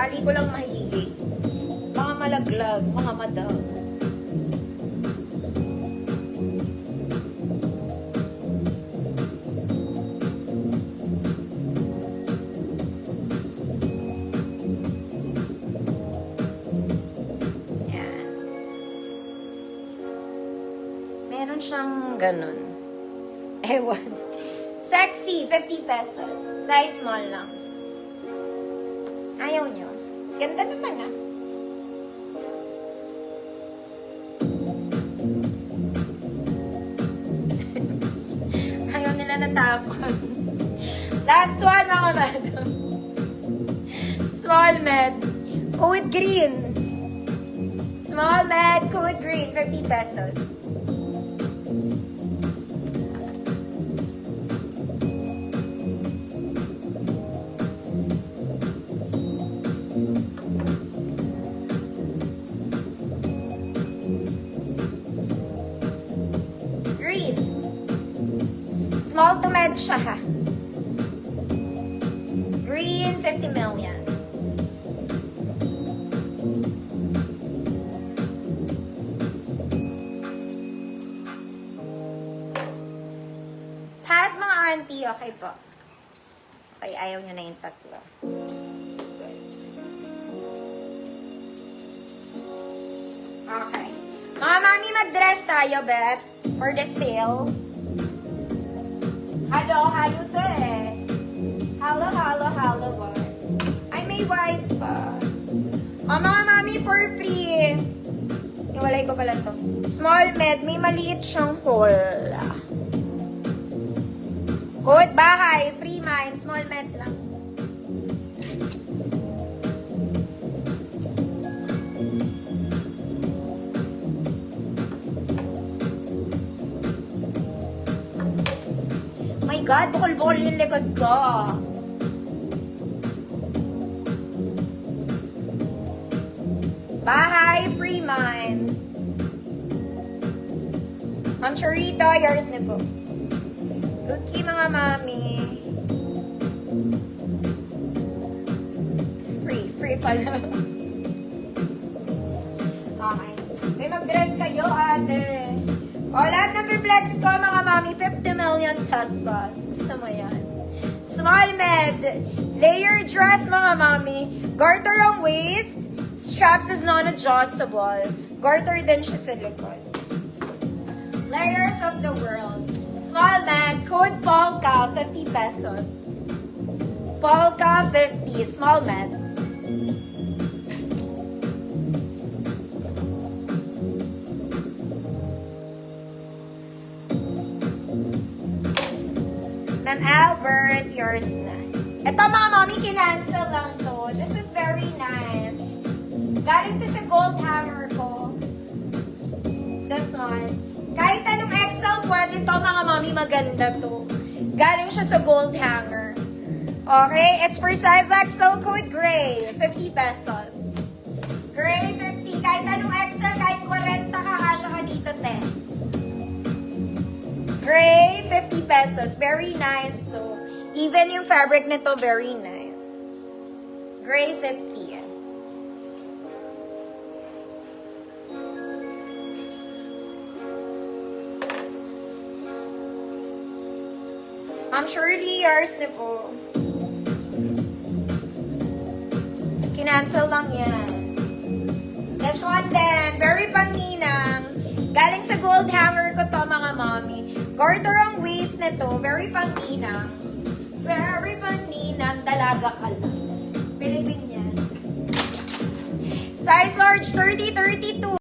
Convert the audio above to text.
Tali ko lang mahilig. Mga malaglag, mga madam. Yan. Meron siyang ganun. Ewan. Sexy, 50 pesos. Size small lang. Ayaw nyo. Ganda naman ah. Ayaw nila natakot. Last one mga madam. Small med. With green. Small med, with green. 50 pesos. Green. Small to med siya ha. Green, 50 million. Pass mga auntie, okay po. Okay, ayaw nyo na yung tatlo. Good. Okay. Mga mami, mag-dress tayo, bet. For the sale. Halo to eh. Halo, boy. Ay, may white pa. Mga mami, for free. Iwalay ko pala to. Small med, may maliit siyang hole. Good, bahay, free mind, small med lang. My God, bukol-bukol yung likod ko. Bahay, free mind. Ma'am Charita, yours na po. Lucky mga mami. Free pala. Okay. May mag-dress kayo, ate. O, lahat ng reflex ko, mga mami, 50 million pesos. Gusto mo yan? Small med. Layer dress, mga mami. Garter ang waist. Straps is non-adjustable. Garter din siya sa likod. Layers of the world. Small med. Code Polka, 50 pesos. Polka, 50. Small med. Ma'am Albert, yours na. Ito mga mami, kinancel lang to. This is very nice. Galing to sa gold hammer ko. This one. Kahit anong XL, pwede to mga mami, maganda to. Galing siya sa gold hanger. Okay, it's for size XL, code gray. 50 pesos. Gray, 50. Kahit anong XL, kahit 40 ka, kasya ka dito, 10. Gray, 50 pesos. Very nice to. Even yung fabric nito, very nice. Gray, 50. Shirley, yours na po. Kinancel lang yan. This one din, very pang-ninang. Galing sa gold hanger ko to, mga mommy. Garter ang waist nito, very pang-ninang. Very pang-ninang, dalaga ka lang. Pilipin yan. Size large, 30, 32.